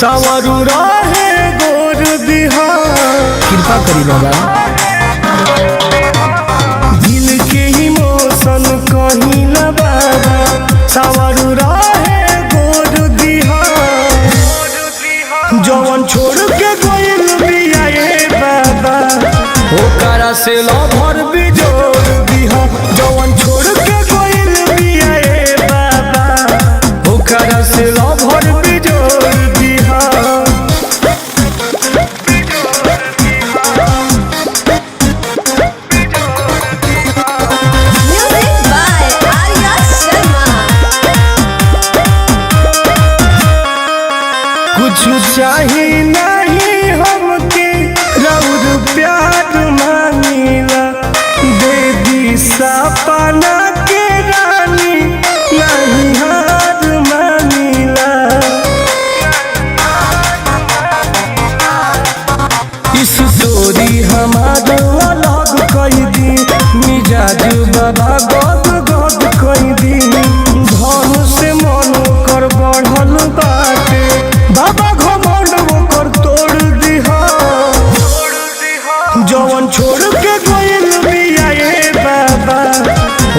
सावरू रहे गोर दिहा, कृपा करी बाबा। दिल के इमोशन कहीं न बाबा, सावरू रहे गोर दिहा। जवन छोड़ के गोइल बिया ये बाबा, ओकरा से लभर भी जोड़ दिहा। जवन छोड़ के गोइल बिया ये बाबा, ओकरा से लभर भी जोड़ दिहा। Music by Arya Sharma. कुछ चाही नहीं हमके रउर प्यार मांगीला, दे दी सपना के रानी नहीं हार मांगीला। इस स्टोरी हमार अलग कई दी, मिजाज बाबा गद गद कई दी। धन से मन कर बढ़ल बाटे, बाबा घमंड ओकर तोड़ दिहा। जवन छोड़ के गोइल बिया ये बाबा,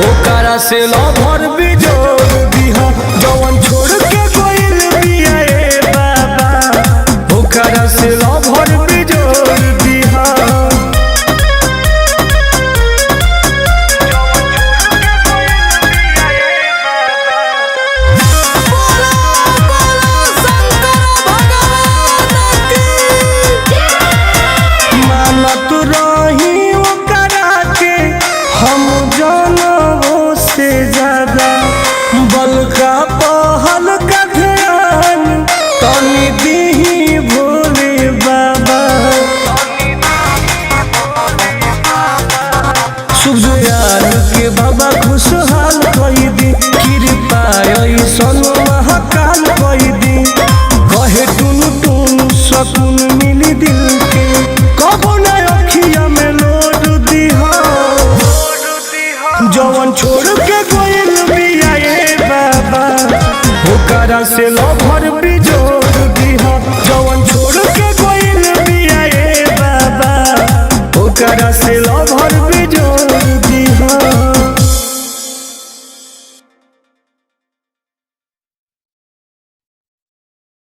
ओकरा से लभर भी जोड़ दिहा। जवन छोड़ के गोइल बिया ये बाबा, ओकरा से लभर भी जोड़ दिहा। मानत रही ओकरा के हम जानवों से ज्यादा, बलका पहल का ध्यान तनी दीही भोले बाबा। शुभ दयाल के बाबा खुशहाल कई दी, कृपा ऐसन महाकाल कई दी। कहे टुन टुन सकून मिली दिल के, कबो न अखिया में लोड दिहा। जवन छोड़ के गोइल बिया ये बाबा, ओकरा से लभर भी जोड़ दिहा। जवन छोड़ के गोइल बिया ये बाबा, ओकरा से लभर